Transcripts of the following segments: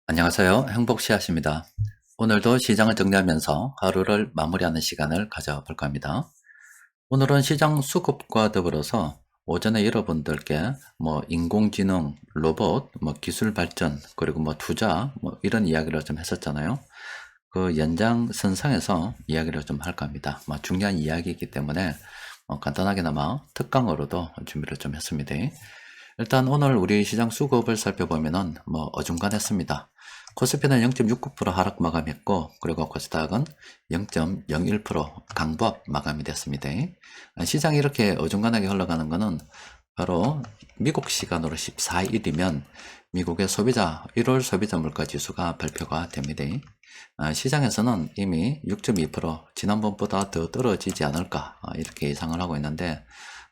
안녕하세요. 행복씨앗입니다. 오늘도 시장을 정리하면서 하루를 마무리하는 시간을 가져볼 겁니다. 오늘은 시장 수급과 더불어서 오전에 여러분들께 인공지능, 로봇, 기술 발전, 그리고 투자, 이런 이야기를 좀 했었잖아요. 그 연장선상에서 이야기를 좀 할까 합니다. 중요한 이야기이기 때문에 간단하게나마 특강으로도 준비를 좀 했습니다. 일단 오늘 우리 시장 수급을 살펴보면은 어중간했습니다. 코스피는 0.69% 하락 마감했고, 그리고 코스닥은 0.01% 강보합 마감이 됐습니다. 시장이 이렇게 어중간하게 흘러가는 것은 바로 미국 시간으로 14일이면 미국의 1월 소비자 물가 지수가 발표가 됩니다. 시장에서는 이미 6.2% 지난번보다 더 떨어지지 않을까 이렇게 예상을 하고 있는데,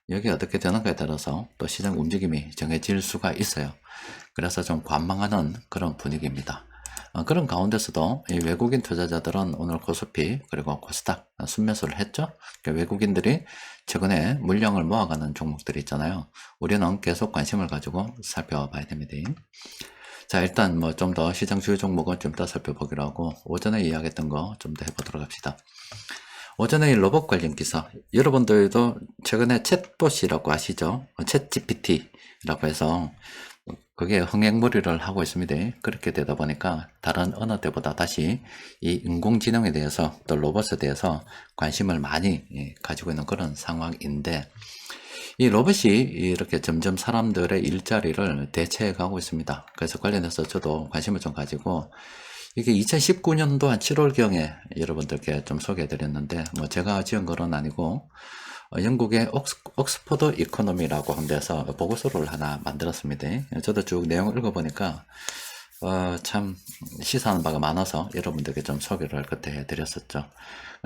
여기 어떻게 되는가에 따라서 또 시장 움직임이 정해질 수가 있어요. 그래서 좀 관망하는 그런 분위기입니다. 그런 가운데서도 이 외국인 투자자들은 오늘 코스피 그리고 코스닥 순매수를 했죠. 외국인들이 최근에 물량을 모아가는 종목들이 있잖아요. 우리는 계속 관심을 가지고 살펴봐야 됩니다. 자, 일단 좀 더 시장 주요 종목은 좀 더 살펴보기로 하고, 오전에 이야기했던 거 좀 더 해보도록 합시다. 오전에 이 로봇 관련 기사, 여러분들도 최근에 챗봇이라고 아시죠? 챗 GPT라고 해서 그게 흥행몰이를 하고 있습니다. 그렇게 되다 보니까 다른 어느 때보다 다시 이 인공지능에 대해서 또 로봇에 대해서 관심을 많이 가지고 있는 그런 상황인데, 이 로봇이 이렇게 점점 사람들의 일자리를 대체해 가고 있습니다. 그래서 관련해서 저도 관심을 좀 가지고, 이게 2019년도 한 7월경에 여러분들께 좀 소개해 드렸는데, 제가 지은 거는 아니고, 영국의 옥스포드 이코노미라고 한 데서 보고서를 하나 만들었습니다. 저도 쭉 내용을 읽어보니까, 참 시사하는 바가 많아서 여러분들께 좀 소개를 그때 해드렸었죠.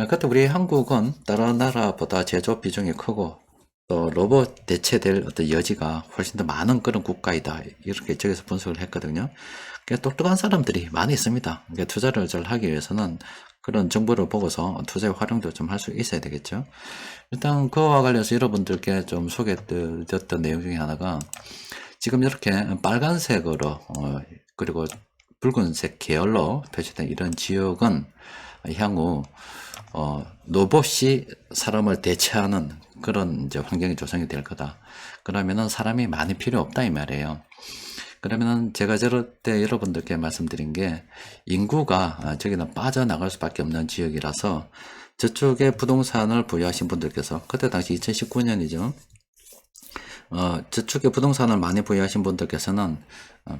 그때 우리 한국은 다른 나라보다 제조업 비중이 크고, 또 로봇 대체될 어떤 여지가 훨씬 더 많은 그런 국가이다. 이렇게 저기서 분석을 했거든요. 똑똑한 사람들이 많이 있습니다. 투자를 잘 하기 위해서는 그런 정보를 보고서 투자의 활용도 좀 할 수 있어야 되겠죠. 일단 그와 관련해서 여러분들께 좀 소개해드렸던 내용 중에 하나가, 지금 이렇게 빨간색으로 그리고 붉은색 계열로 표시된 이런 지역은 향후 로봇이 사람을 대체하는 그런 이제 환경이 조성이 될 거다. 그러면은 사람이 많이 필요 없다 이 말이에요. 그러면은 제가 저럴 때 여러분들께 말씀드린 게, 인구가 저기는 빠져나갈 수밖에 없는 지역이라서 저쪽에 부동산을 보유하신 분들께서, 그때 당시 2019년이죠. 저축에 부동산을 많이 보유하신 분들께서는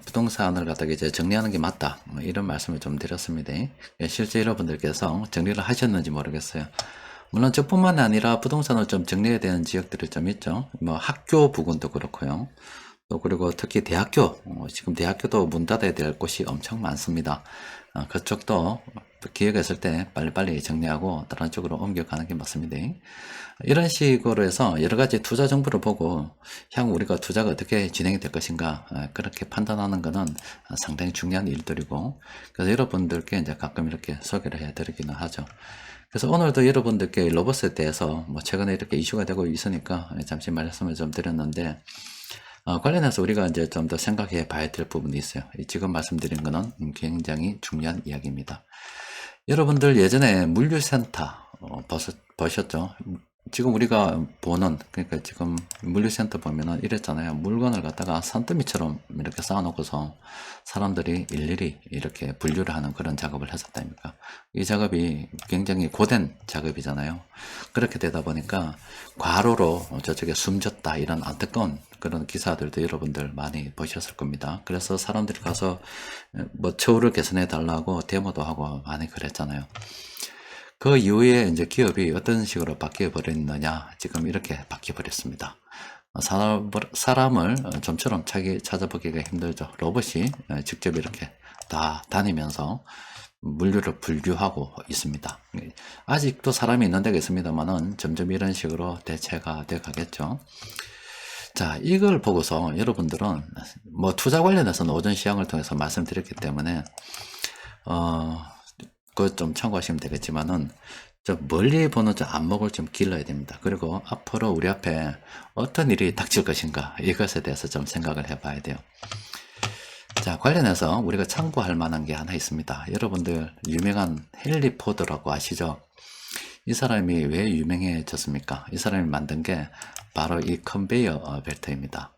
부동산을 갖다가 이제 정리하는 게 맞다, 이런 말씀을 좀 드렸습니다. 실제 여러분들께서 정리를 하셨는지 모르겠어요. 물론 저뿐만 아니라 부동산을 좀 정리해야 되는 지역들이 좀 있죠. 학교 부근도 그렇고요. 또 그리고 특히 대학교, 지금 대학교도 문 닫아야 될 곳이 엄청 많습니다. 그쪽도 기회가 있을 때 빨리빨리 정리하고 다른 쪽으로 옮겨가는 게 맞습니다. 이런 식으로 해서 여러 가지 투자 정보를 보고 향후 우리가 투자가 어떻게 진행이 될 것인가, 그렇게 판단하는 것은 상당히 중요한 일들이고, 그래서 여러분들께 이제 가끔 이렇게 소개를 해드리기는 하죠. 그래서 오늘도 여러분들께 로봇에 대해서 최근에 이렇게 이슈가 되고 있으니까 잠시 말씀을 좀 드렸는데, 관련해서 우리가 이제 좀 더 생각해 봐야 될 부분이 있어요. 지금 말씀드린 거는 굉장히 중요한 이야기입니다. 여러분들 예전에 물류센터 보셨죠? 지금 우리가 보는, 그러니까 지금 물류센터 보면은 이랬잖아요. 물건을 갖다가 산더미처럼 이렇게 쌓아놓고서 사람들이 일일이 이렇게 분류를 하는 그런 작업을 했었다니까. 이 작업이 굉장히 고된 작업이잖아요. 그렇게 되다 보니까 과로로 저쪽에 숨졌다, 이런 안타까운 그런 기사들도 여러분들 많이 보셨을 겁니다. 그래서 사람들이 가서 처우를 개선해 달라고 데모도 하고 많이 그랬잖아요. 그 이후에 이제 기업이 어떤 식으로 바뀌어 버렸느냐, 지금 이렇게 바뀌어 버렸습니다. 사람을 좀처럼 찾아보기가 힘들죠. 로봇이 직접 이렇게 다 다니면서 물류를 분류하고 있습니다. 아직도 사람이 있는 데가 있습니다만은 점점 이런 식으로 대체가 돼 가겠죠. 자, 이걸 보고서 여러분들은 투자 관련해서는 오전 시황을 통해서 말씀드렸기 때문에 그거 좀 참고하시면 되겠지만은, 저 멀리 보는 저 안목을 좀 길러야 됩니다. 그리고 앞으로 우리 앞에 어떤 일이 닥칠 것인가, 이것에 대해서 좀 생각을 해봐야 돼요. 자, 관련해서 우리가 참고할 만한 게 하나 있습니다. 여러분들 유명한 헨리 포드라고 아시죠? 이 사람이 왜 유명해졌습니까? 이 사람이 만든 게 바로 이 컨베이어 벨트입니다.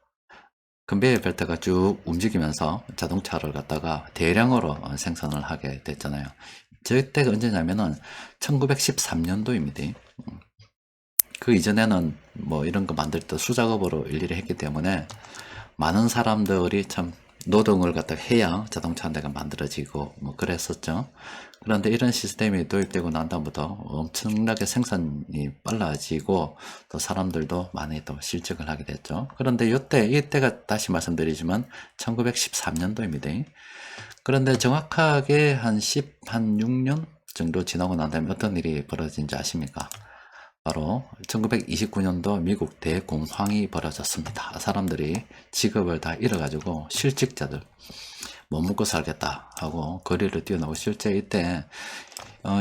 컨베이어 벨트가 쭉 움직이면서 자동차를 갖다가 대량으로 생산을 하게 됐잖아요. 저때가 언제냐면은 1913년도입니다. 그 이전에는 뭐 이런 거 만들 때 수작업으로 일일이 했기 때문에 많은 사람들이 참 노동을 갖다 해야 자동차 한 대가 만들어지고 뭐 그랬었죠. 그런데 이런 시스템이 도입되고 난 다음부터 엄청나게 생산이 빨라지고 또 사람들도 많이 또 실직을 하게 됐죠. 그런데 이때가 다시 말씀드리지만 1913년도입니다. 그런데 정확하게 한 6년 정도 지나고 난 다음에 어떤 일이 벌어진지 아십니까? 바로 1929년도 미국 대공황이 벌어졌습니다. 사람들이 직업을 다 잃어가지고 실직자들 못 먹고 살겠다 하고 거리를 뛰어나오고 실제 이때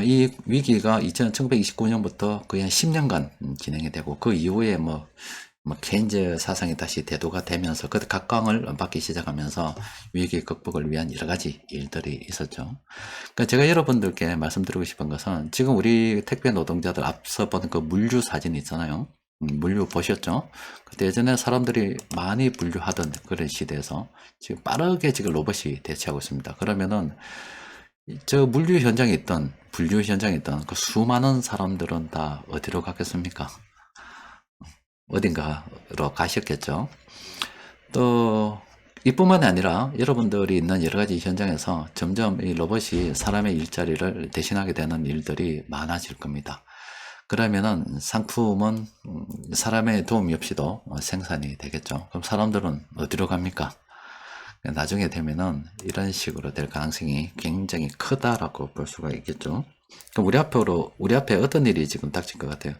이 위기가 1929년부터 거의 한 10년간 진행이 되고 그 이후에 뭐 케인즈 사상이 다시 대두가 되면서 그 각광을 받기 시작하면서 위기 극복을 위한 여러 가지 일들이 있었죠. 그러니까 제가 여러분들께 말씀드리고 싶은 것은 지금 우리 택배 노동자들 앞서 본 그 물류 사진 있잖아요. 물류 보셨죠? 그때 예전에 사람들이 많이 분류하던 그런 시대에서 지금 빠르게 지금 로봇이 대체하고 있습니다. 그러면은 저 물류 현장에 있던 분류 현장에 있던 그 수많은 사람들은 다 어디로 갔겠습니까? 어딘가로 가셨겠죠. 또 이뿐만이 아니라 여러분들이 있는 여러 가지 현장에서 점점 이 로봇이 사람의 일자리를 대신하게 되는 일들이 많아질 겁니다. 그러면은 상품은 사람의 도움이 없이도 생산이 되겠죠. 그럼 사람들은 어디로 갑니까? 나중에 되면은 이런 식으로 될 가능성이 굉장히 크다라고 볼 수가 있겠죠. 그럼 우리 앞에 어떤 일이 지금 닥칠 것 같아요?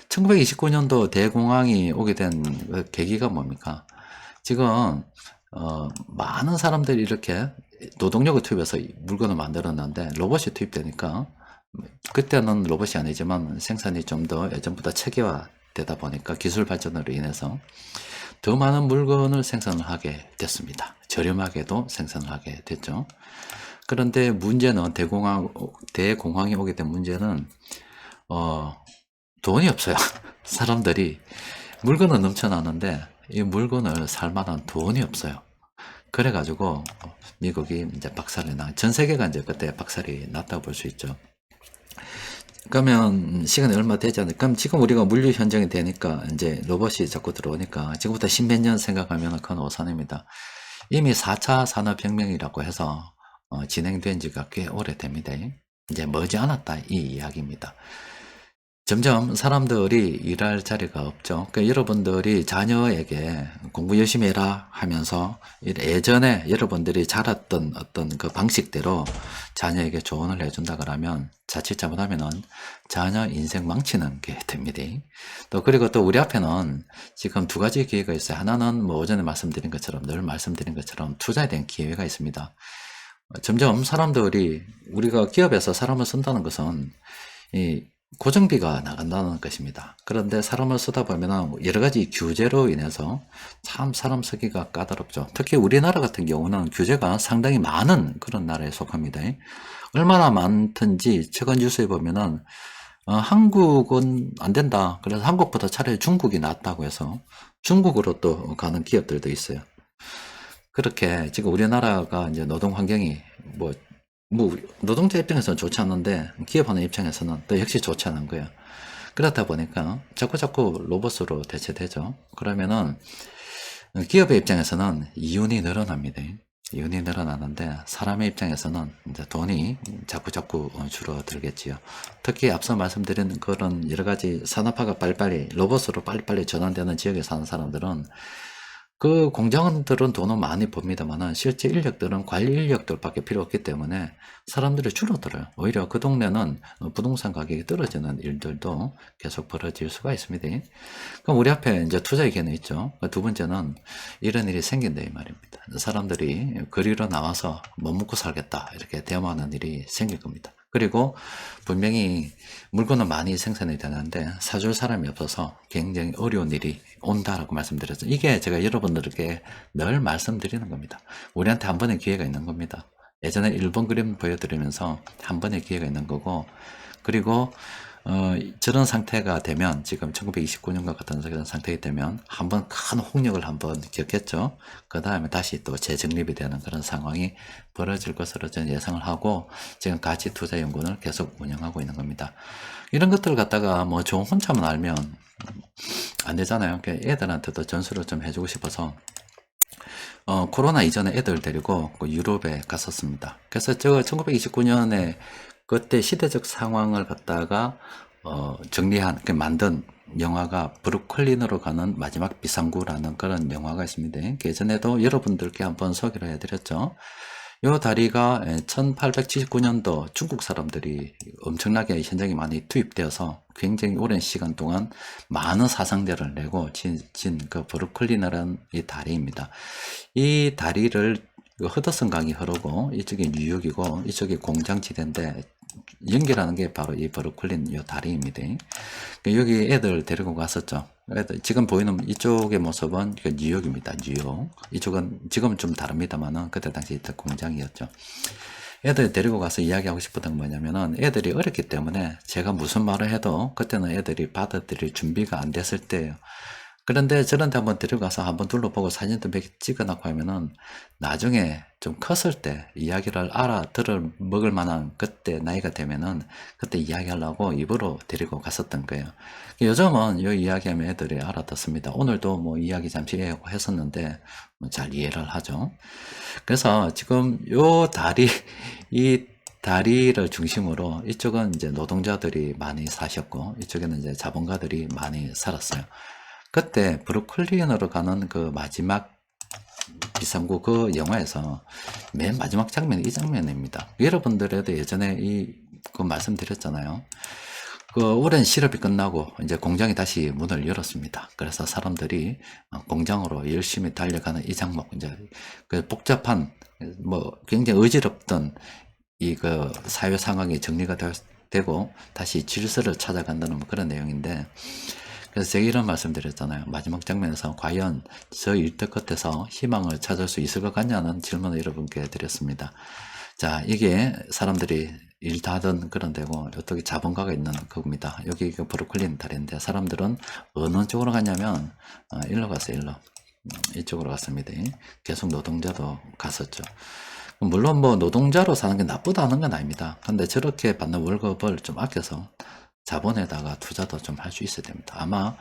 1929년도 대공황이 오게 된 그 계기가 뭡니까? 지금 많은 사람들이 이렇게 노동력을 투입해서 물건을 만들었는데 로봇이 투입되니까 그때는 로봇이 아니지만 생산이 좀 더 예전보다 체계화되다 보니까 기술 발전으로 인해서 더 많은 물건을 생산을 하게 됐습니다. 저렴하게도 생산을 하게 됐죠. 그런데 문제는 대공황이 오게 된 문제는 돈이 없어요. 사람들이 물건은 넘쳐나는데 이 물건을 살 만한 돈이 없어요. 그래가지고 미국이 이제 전 세계가 이제 그때 박살이 났다고 볼 수 있죠. 그러면 시간이 얼마 되지 않을까? 그럼 지금 우리가 물류 현장이 되니까 이제 로봇이 자꾸 들어오니까 지금부터 십몇 년 생각하면 큰 오산입니다. 이미 4차 산업혁명이라고 해서 진행된 지가 꽤 오래됩니다. 이제 머지않았다 이 이야기입니다. 점점 사람들이 일할 자리가 없죠. 그러니까 여러분들이 자녀에게 공부 열심히 해라 하면서 예전에 여러분들이 자랐던 어떤 그 방식대로 자녀에게 조언을 해준다 그러면 자칫 잘못하면은 자녀 인생 망치는 게 됩니다. 그리고 또 우리 앞에는 지금 두 가지 기회가 있어요. 하나는 뭐 오전에 말씀드린 것처럼 늘 말씀드린 것처럼 투자에 대한 기회가 있습니다. 점점 사람들이 우리가 기업에서 사람을 쓴다는 것은 이 고정비가 나간다는 것입니다. 그런데 사람을 쓰다 보면 여러 가지 규제로 인해서 참 사람 쓰기가 까다롭죠. 특히 우리나라 같은 경우는 규제가 상당히 많은 그런 나라에 속합니다. 얼마나 많든지 최근 뉴스에 보면은 한국은 안 된다. 그래서 한국보다 차라리 중국이 낫다고 해서 중국으로 또 가는 기업들도 있어요. 그렇게 지금 우리나라가 이제 노동 환경이 뭐 노동자 입장에서는 좋지 않는데 기업하는 입장에서는 또 역시 좋지 않은 거예요. 그렇다 보니까 자꾸 로봇으로 대체되죠. 그러면은 기업의 입장에서는 이윤이 늘어납니다. 이윤이 늘어나는데 사람의 입장에서는 이제 돈이 자꾸 줄어들겠지요. 특히 앞서 말씀드린 그런 여러 가지 산업화가 빨리빨리 로봇으로 빨리빨리 전환되는 지역에 사는 사람들은 그 공장들은 돈을 많이 법니다만은 실제 인력들은 관리 인력들밖에 필요 없기 때문에 사람들이 줄어들어요. 오히려 그 동네는 부동산 가격이 떨어지는 일들도 계속 벌어질 수가 있습니다. 그럼 우리 앞에 이제 투자의 기회는 있죠. 두 번째는 이런 일이 생긴다 이 말입니다. 사람들이 거리로 나와서 못 먹고 살겠다 이렇게 대모하는 일이 생길 겁니다. 그리고 분명히 물건은 많이 생산이 되는데 사줄 사람이 없어서 굉장히 어려운 일이 온다라고 말씀드렸죠. 이게 제가 여러분들에게 늘 말씀드리는 겁니다. 우리한테 한 번의 기회가 있는 겁니다. 예전에 일본 그림 보여드리면서 한 번의 기회가 있는 거고, 그리고 저런 상태가 되면, 지금 1929년과 같은 그런 상태가 되면 한번 큰 홍역을 한번 겪겠죠. 그 다음에 다시 또 재정립이 되는 그런 상황이 벌어질 것으로 저는 예상을 하고, 지금 가치투자연구원을 계속 운영하고 있는 겁니다. 이런 것들 갖다가 뭐 저 혼자만 알면 안 되잖아요. 애들한테도 전수를 좀 해주고 싶어서 코로나 이전에 애들 데리고 그 유럽에 갔었습니다. 그래서 저 1929년에 그때 시대적 상황을 갖다가 정리한, 만든 영화가 브루클린으로 가는 마지막 비상구라는 그런 영화가 있습니다. 예전에도 여러분들께 한번 소개를 해드렸죠. 이 다리가 1879년도 중국 사람들이 엄청나게 현장에 많이 투입되어서 굉장히 오랜 시간 동안 많은 사상자를 내고 진 그 브루클린이라는 이 다리입니다. 이 다리를 허드슨 강이 흐르고 이쪽이 뉴욕이고 이쪽이 공장지대인데 연결하는 게 바로 이 브루클린 이 다리입니다. 여기 애들 데리고 갔었죠. 지금 보이는 이쪽의 모습은 뉴욕입니다. 뉴욕. 이쪽은 지금은 좀 다릅니다만은 그때 당시 공장이었죠. 애들 데리고 가서 이야기하고 싶었던 건 뭐냐면은 애들이 어렸기 때문에 제가 무슨 말을 해도 그때는 애들이 받아들일 준비가 안 됐을 때예요. 그런데 저런 데 한번 데려가서 한번 둘러보고 사진도 몇 개 찍어놓고 하면은 나중에 좀 컸을 때 이야기를 알아들을 먹을 만한 그때 나이가 되면은 그때 이야기하려고 입으로 데리고 갔었던 거예요. 요즘은 이 이야기하면 애들이 알아듣습니다. 오늘도 뭐 이야기 잠시 했었는데 잘 이해를 하죠. 그래서 지금 요 다리, 이 다리를 중심으로 이쪽은 이제 노동자들이 많이 사셨고 이쪽에는 이제 자본가들이 많이 살았어요. 그때 브루클린으로 가는 그 마지막 비상구 그 영화에서 맨 마지막 장면이 이 장면입니다. 여러분들에도 예전에 그 말씀드렸잖아요. 그 오랜 실업이 끝나고 이제 공장이 다시 문을 열었습니다. 그래서 사람들이 공장으로 열심히 달려가는 이 장면, 이제 그 복잡한 뭐 굉장히 어지럽던 이 그 사회 상황이 정리가 되고 다시 질서를 찾아간다는 뭐 그런 내용인데, 그래서 제가 이런 말씀 드렸잖아요. 마지막 장면에서 과연 저 일대 끝에서 희망을 찾을 수 있을 것 같냐는 질문을 여러분께 드렸습니다. 자, 이게 사람들이 일 다 하던 그런 데고, 어떻게 자본가가 있는 겁니다. 여기 그 브루클린 다리인데, 사람들은 어느 쪽으로 갔냐면, 일로 갔어요, 일로. 이쪽으로 갔습니다. 계속 노동자도 갔었죠. 물론 뭐 노동자로 사는 게 나쁘다는 건 아닙니다. 근데 저렇게 받는 월급을 좀 아껴서 자본에다가 투자도 좀 할 수 있어야 됩니다. 아마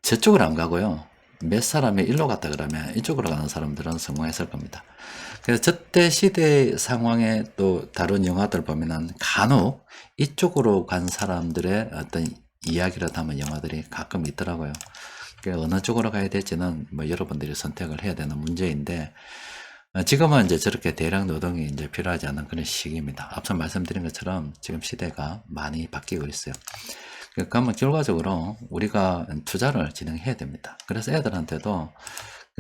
저쪽으로 안 가고요. 몇 사람이 일로 갔다 그러면 이쪽으로 가는 사람들은 성공했을 겁니다. 그래서 저때 시대 상황에 또 다른 영화들 보면은 간혹 이쪽으로 간 사람들의 어떤 이야기를 담은 영화들이 가끔 있더라고요. 그러니까 어느 쪽으로 가야 될지는 뭐 여러분들이 선택을 해야 되는 문제인데, 지금은 이제 저렇게 대량 노동이 이제 필요하지 않은 그런 시기입니다. 앞서 말씀드린 것처럼 지금 시대가 많이 바뀌고 있어요. 그러면 결과적으로 우리가 투자를 진행해야 됩니다. 그래서 애들한테도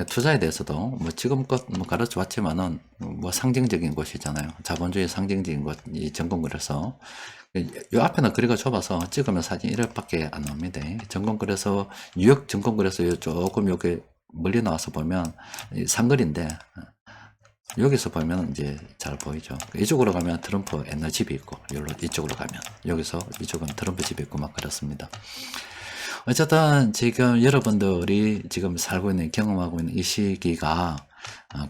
투자에 대해서도 뭐 지금껏 뭐 가르쳐 왔지만은 뭐 상징적인 곳이잖아요. 자본주의 상징적인 곳, 이 전공그래서 요 앞에는 거리가 좁아서 찍으면 사진 1회밖에 안 나옵니다. 전공그래서 뉴욕 전공그래서 요 조금 여기 멀리 나와서 보면 상거리인데, 여기서 보면 이제 잘 보이죠. 이쪽으로 가면 트럼프 옛날 집이 있고, 이쪽으로 가면 여기서 이쪽은 트럼프 집이 있고 막 그렇습니다. 어쨌든 지금 여러분들이 지금 살고 있는, 경험하고 있는 이 시기가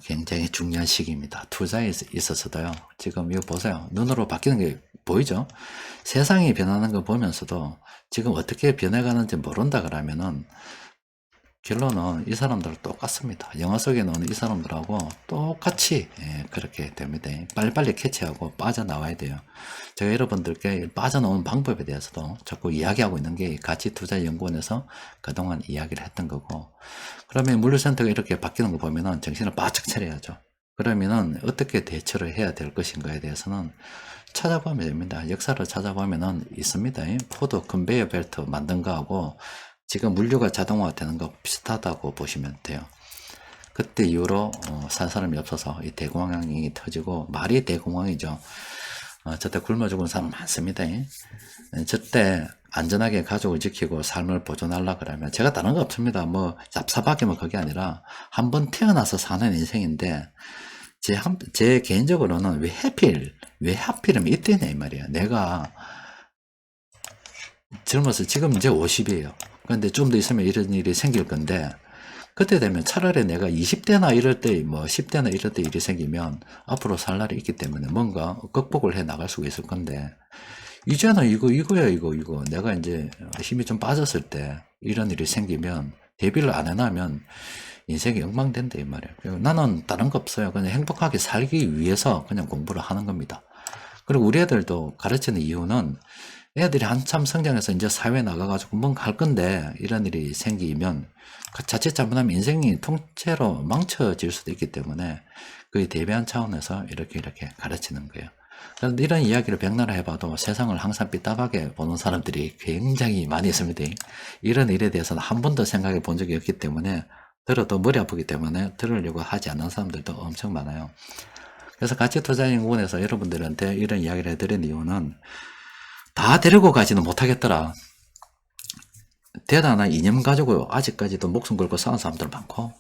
굉장히 중요한 시기입니다. 투자에 있어서도요. 지금 이거 보세요. 눈으로 바뀌는 게 보이죠? 세상이 변하는 거 보면서도 지금 어떻게 변해가는지 모른다 그러면은 결론은 이 사람들 똑같습니다. 영화 속에 나오는 이 사람들하고 똑같이 그렇게 됩니다. 빨리빨리 캐치하고 빠져나와야 돼요. 제가 여러분들께 빠져나오는 방법에 대해서도 자꾸 이야기하고 있는 게 가치투자연구원에서 그동안 이야기를 했던 거고, 그러면 물류센터가 이렇게 바뀌는 거 보면은 정신을 바짝 차려야죠. 그러면은 어떻게 대처를 해야 될 것인가에 대해서는 찾아보면 됩니다. 역사를 찾아보면은 있습니다. 포드 컨베이어 벨트 만든 거하고 지금 물류가 자동화 되는 거 비슷하다고 보시면 돼요. 그때 이후로 살 사람이 없어서 이 대공황이 터지고, 말이 대공황이죠. 저때 굶어 죽은 사람 많습니다. 저때 안전하게 가족을 지키고 삶을 보존하려 그러면 제가 다른 거 없습니다. 뭐 얍삽하게 뭐 그게 아니라 한 번 태어나서 사는 인생인데 제 개인적으로는 왜 하필이면 이때네 이 말이야. 내가 젊어서 지금 이제 50이에요. 그런데 좀 더 있으면 이런 일이 생길 건데 그때 되면 차라리 내가 20대나 이럴 때, 뭐 10대나 이럴 때 일이 생기면 앞으로 살 날이 있기 때문에 뭔가 극복을 해 나갈 수가 있을 건데 이제는 이거야 이거 내가 이제 힘이 좀 빠졌을 때 이런 일이 생기면 대비를 안 해놔면 인생이 엉망된다 이 말이에요. 나는 다른 거 없어요. 그냥 행복하게 살기 위해서 그냥 공부를 하는 겁니다. 그리고 우리 애들도 가르치는 이유는 애들이 한참 성장해서 이제 사회에 나가가지고 뭔가 할 건데 이런 일이 생기면 자칫 잘못하면 인생이 통째로 망쳐질 수도 있기 때문에 그에 대비한 차원에서 이렇게 가르치는 거예요. 그런데 이런 이야기를 백나라 해봐도 세상을 항상 삐딱하게 보는 사람들이 굉장히 많이 있습니다. 이런 일에 대해서는 한 번도 생각해 본 적이 없기 때문에 들어도 머리 아프기 때문에 들으려고 하지 않는 사람들도 엄청 많아요. 그래서 가치투자연구원에서 여러분들한테 이런 이야기를 해드린 이유는 다 데리고 가지는 못하겠더라. 대단한 이념 가지고 아직까지도 목숨 걸고 싸운 사람들 많고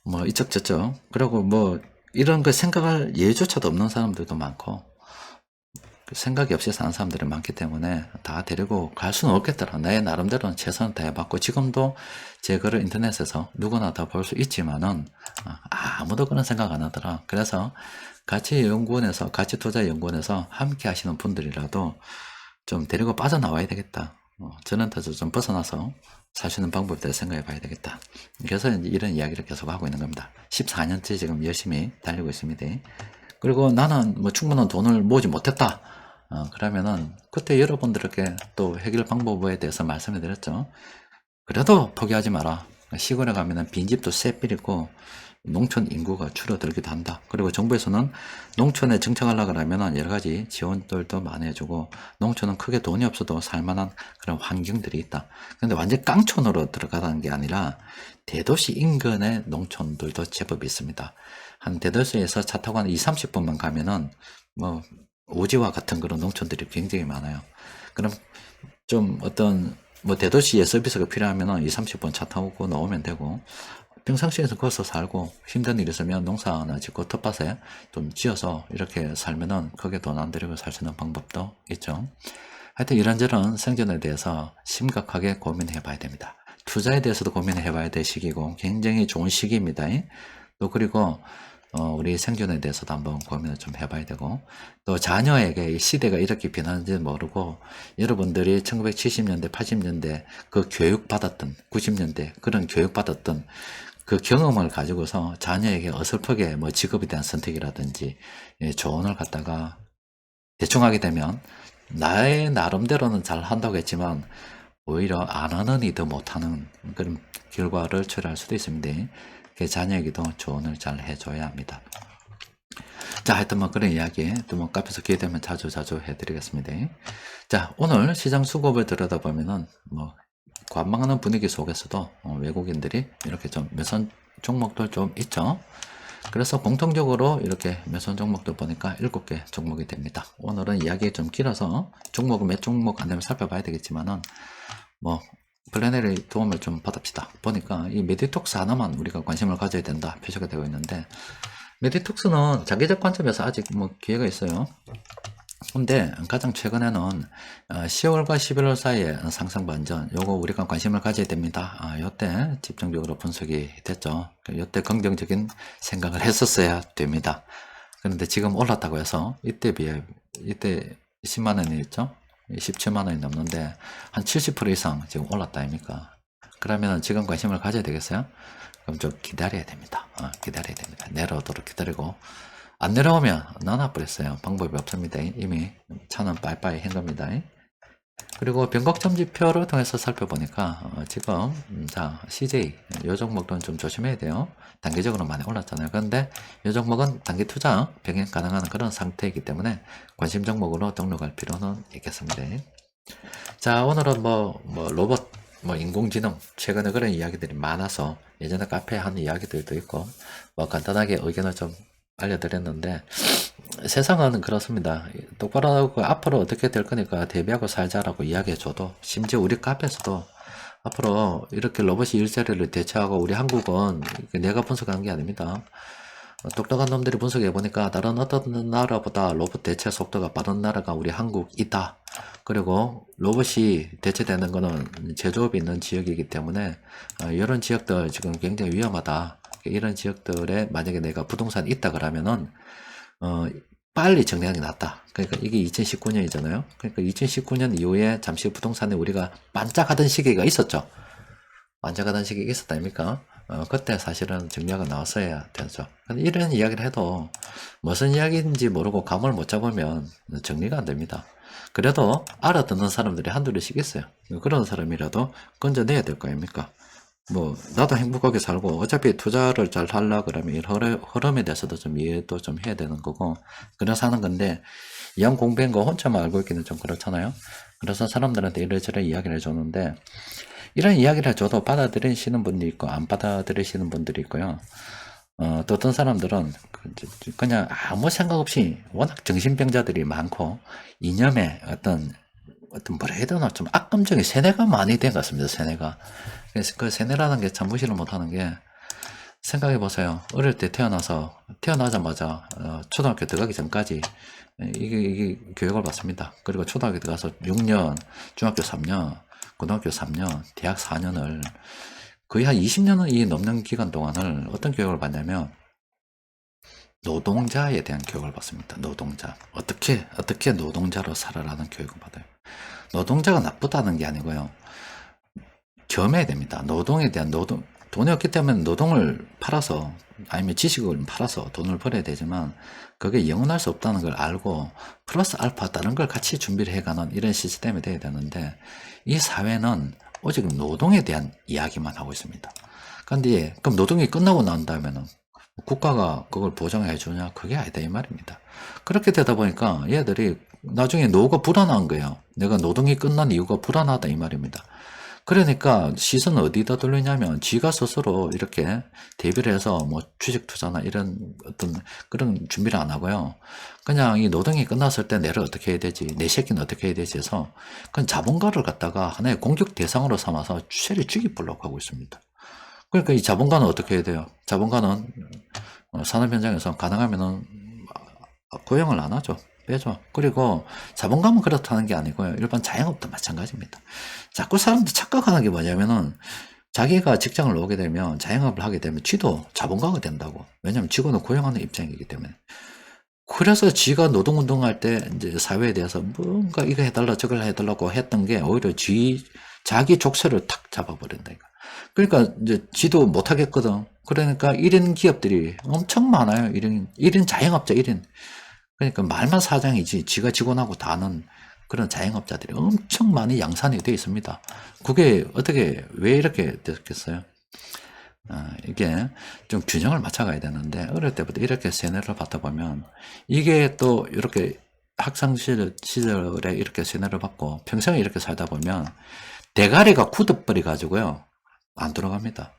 뭐 이쪽 저쪽 그리고 뭐 이런 거 생각할 예조차도 없는 사람들도 많고 생각이 없이 사는 사람들이 많기 때문에 다 데리고 갈 수는 없겠더라. 내 나름대로는 최선을 다해봤고 지금도 제 글을 인터넷에서 누구나 다 볼 수 있지만은 아무도 그런 생각 안 하더라. 그래서 가치투자연구원에서 함께 하시는 분들이라도 좀 데리고 빠져나와야 되겠다. 저는 좀 벗어나서 살 수 있는 방법에 대해서 생각해 봐야 되겠다. 그래서 이런 이야기를 계속 하고 있는 겁니다. 14년째 지금 열심히 달리고 있습니다. 그리고 나는 뭐 충분한 돈을 모으지 못했다. 그러면은 그때 여러분들에게 또 해결 방법에 대해서 말씀을 드렸죠. 그래도 포기하지 마라. 시골에 가면은 빈집도 쎄삐리고 농촌 인구가 줄어들기도 한다. 그리고 정부에서는 농촌에 정착하려고 하면 여러 가지 지원들도 많이 해주고 농촌은 크게 돈이 없어도 살만한 그런 환경들이 있다. 근데 완전 깡촌으로 들어가는 게 아니라 대도시 인근의 농촌들도 제법 있습니다. 한 대도시에서 차 타고 한 2, 30분만 가면은 뭐 오지와 같은 그런 농촌들이 굉장히 많아요. 그럼 좀 어떤 뭐 대도시에 서비스가 필요하면 2, 30분 차 타고 나오면 되고 평상시에서 거기서 살고 힘든 일 있으면 농사나 짓고 텃밭에 좀 지어서 이렇게 살면은 크게 돈 안 들이고 살 수 있는 방법도 있죠. 하여튼 이런저런 생존에 대해서 심각하게 고민해 봐야 됩니다. 투자에 대해서도 고민해 봐야 될 시기고 굉장히 좋은 시기입니다. 또 그리고 우리 생존에 대해서도 한번 고민을 좀 해봐야 되고 또 자녀에게 이 시대가 이렇게 변하는지 모르고 여러분들이 1970년대 80년대 그 교육받았던 90년대 그런 교육받았던 그 경험을 가지고서 자녀에게 어설프게 뭐 직업에 대한 선택이라든지 조언을 갖다가 대충 하게 되면 나의 나름대로는 잘 한다고 했지만 오히려 안 하는 이도 못하는 그런 결과를 초래할 수도 있습니다. 자녀에게도 조언을 잘 해줘야 합니다. 자, 하여튼 뭐 그런 이야기 또 뭐 카페에서 기회 되면 자주 해드리겠습니다. 자, 오늘 시장 수급을 들여다보면은 뭐 관망하는 분위기 속에서도 외국인들이 이렇게 좀 매선 종목들 좀 있죠. 그래서 공통적으로 이렇게 매선 종목들 보니까 7개 종목이 됩니다. 오늘은 이야기 좀 길어서 종목은 몇 종목 안 되면 살펴봐야 되겠지만은 뭐 플래너의 도움을 좀 받읍시다. 보니까 이 메디톡스 하나만 우리가 관심을 가져야 된다 표시가 되어 있는데 메디톡스는 장기적 관점에서 아직 뭐 기회가 있어요. 근데 가장 최근에는 10월과 11월 사이에 상승 반전 요거 우리가 관심을 가져야 됩니다. 요때 집중적으로 분석이 됐죠. 요때 긍정적인 생각을 했었어야 됩니다. 그런데 지금 올랐다고 해서 이때 비해 이때 10만 원이 있죠. 17만 원이 넘는데 한 70% 이상 지금 올랐다 아닙니까? 그러면 지금 관심을 가져야 되겠어요? 그럼 좀 기다려야 됩니다. 기다려야 됩니다. 내려오도록 기다리고 안 내려오면 나눠버렸어요. 방법이 없습니다. 이미 차는 빠이빠이 한 겁니다. 그리고 변곡점 지표를 통해서 살펴보니까 지금 자 CJ 요 종목은 좀 조심해야 돼요. 단기적으로 많이 올랐잖아요. 그런데 이 종목은 단기 투자 병행 가능한 그런 상태이기 때문에 관심 종목으로 등록할 필요는 있겠습니다. 자, 오늘은 뭐 로봇 인공지능 최근에 그런 이야기들이 많아서 예전에 카페에 한 이야기들도 있고 뭐 간단하게 의견을 좀 알려드렸는데, 세상은 그렇습니다. 똑바로 하고 앞으로 어떻게 될 거니까 대비하고 살자라고 이야기해줘도, 심지어 우리 카페에서도 앞으로 이렇게 로봇이 일자리를 대체하고 우리 한국은 내가 분석한 게 아닙니다. 똑똑한 놈들이 분석해보니까 다른 어떤 나라보다 로봇 대체 속도가 빠른 나라가 우리 한국이다. 그리고 로봇이 대체되는 거는 제조업이 있는 지역이기 때문에 이런 지역들 지금 굉장히 위험하다. 이런 지역들에 만약에 내가 부동산이 있다 그러면은 빨리 정리하는 게 낫다. 그러니까 이게 2019년이잖아요. 그러니까 2019년 이후에 잠시 부동산에 우리가 반짝하던 시기가 있었죠. 반짝하던 시기가 있었다 아닙니까? 그때 사실은 정리가 나왔어야 되죠. 근데 이런 이야기를 해도 무슨 이야기인지 모르고 감을 못 잡으면 정리가 안 됩니다. 그래도 알아듣는 사람들이 한둘씩 있어요. 그런 사람이라도 건져내야 될 거 아닙니까? 뭐 나도 행복하게 살고 어차피 투자를 잘 하려 그러면 이 흐름에 대해서도 좀 이해도 좀 해야 되는 거고 그래서 하는 건데 이왕 공부한 거 혼자만 알고 있기는 좀 그렇잖아요. 그래서 사람들한테 이래저래 이야기를 해줬는데 이런 이야기를 해줘도 받아들이시는 분이 있고 안 받아들이시는 분들이 있고요. 또 어떤 사람들은 그냥 아무 생각 없이 워낙 정신병자들이 많고 이념에 어떤 뭐라 해야 되나 좀 악감정이 세뇌가 많이 된 것 같습니다. 세뇌가. 그래서 그 세뇌라는 게 참 무시를 못하는 게 생각해 보세요. 어릴 때 태어나자마자 초등학교 들어가기 전까지 이게 교육을 받습니다. 그리고 초등학교 들어가서 6년, 중학교 3년, 고등학교 3년, 대학 4년을 거의 한 20년이 넘는 기간 동안을 어떤 교육을 받냐면 노동자에 대한 교육을 받습니다. 노동자. 어떻게 노동자로 살아라는 교육을 받아요. 노동자가 나쁘다는 게 아니고요. 겸해야 됩니다. 노동에 대한 돈이 없기 때문에 노동을 팔아서 아니면 지식을 팔아서 돈을 벌어야 되지만 그게 영원할 수 없다는 걸 알고 플러스 알파 다른 걸 같이 준비를 해가는 이런 시스템이 돼야 되는데 이 사회는 오직 노동에 대한 이야기만 하고 있습니다. 근데 그럼 노동이 끝나고 난 다음에는 국가가 그걸 보장해 주냐? 그게 아니다 이 말입니다. 그렇게 되다 보니까 얘들이 나중에 노후가 불안한 거예요. 내가 노동이 끝난 이유가 불안하다 이 말입니다. 그러니까 시선을 어디다 돌리냐면 지가 스스로 이렇게 대비를 해서 뭐 주식 투자나 이런 어떤 그런 준비를 안 하고요. 그냥 이 노동이 끝났을 때 내를 어떻게 해야 되지, 내 새끼는 어떻게 해야 되지 해서 그냥 자본가를 갖다가 하나의 공격 대상으로 삼아서 추세를 죽이보려고 하고 있습니다. 그러니까 이 자본가는 어떻게 해야 돼요? 자본가는 산업 현장에서 가능하면은 고용을 안 하죠. 빼죠. 그리고 자본가만 그렇다는 게 아니고요. 일반 자영업도 마찬가지입니다. 자꾸 사람들 착각하는 게 뭐냐면은 자기가 직장을 오게 되면 자영업을 하게 되면 지도 자본가가 된다고. 왜냐면 직원을 고용하는 입장이기 때문에. 그래서 지가 노동운동할 때 이제 사회에 대해서 뭔가 이거 해달라 저걸 해달라고 했던 게 오히려 자기 족쇄를 탁 잡아버린다. 그러니까 이제 지도 못하겠거든. 그러니까 1인 기업들이 엄청 많아요. 1인 자영업자 1인. 그러니까 말만 사장이지 지가 직원하고 다는 그런 자영업자들이 엄청 많이 양산이 되어 있습니다. 그게 어떻게 왜 이렇게 됐겠어요? 이게 좀 균형을 맞춰가야 되는데 어릴 때부터 이렇게 세뇌를 받다 보면 이게 또 이렇게 학창 시절에 이렇게 세뇌를 받고 평생을 이렇게 살다 보면 대가리가 굳어버려 가지고요 안 돌아갑니다.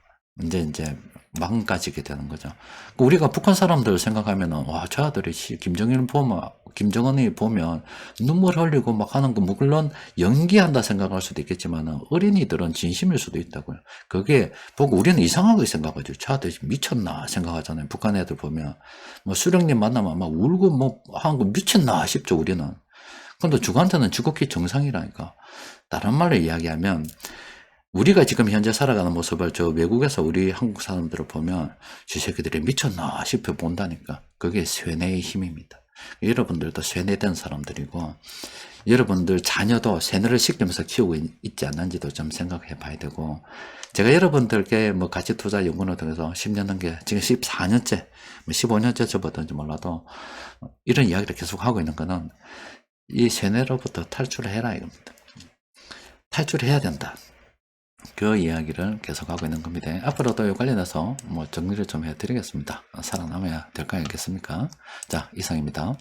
이제 망가지게 되는 거죠. 우리가 북한 사람들 생각하면은 와, 저 아들이 김정은이 보면 눈물 흘리고 막 하는 거 물론 연기한다 생각할 수도 있겠지만은 어린이들은 진심일 수도 있다고요. 그게 보고 우리는 이상하게 생각하죠. 저 아들이 미쳤나 생각하잖아요. 북한 애들 보면 뭐 수령님 만나면 막 울고 뭐 하는 거 미쳤나 싶죠 우리는. 근데 죽한테는 지극히 정상이라니까. 다른 말로 이야기하면 우리가 지금 현재 살아가는 모습을 저 외국에서 우리 한국 사람들을 보면 저 새끼들이 미쳤나 싶어 본다니까. 그게 세뇌의 힘입니다. 여러분들도 세뇌된 사람들이고 여러분들 자녀도 세뇌를 시키면서 키우고 있지 않는지도 좀 생각해 봐야 되고 제가 여러분들께 뭐 가치 투자 연구를 통해서 10년 넘게 지금 14년째 15년째 접었던지 몰라도 이런 이야기를 계속 하고 있는 거는 이 세뇌로부터 탈출을 해라 이겁니다. 탈출해야 된다. 그 이야기를 계속하고 있는 겁니다. 앞으로도 이 관련해서 뭐 정리를 좀 해드리겠습니다. 살아남아야 될 거 아니겠습니까? 자, 이상입니다.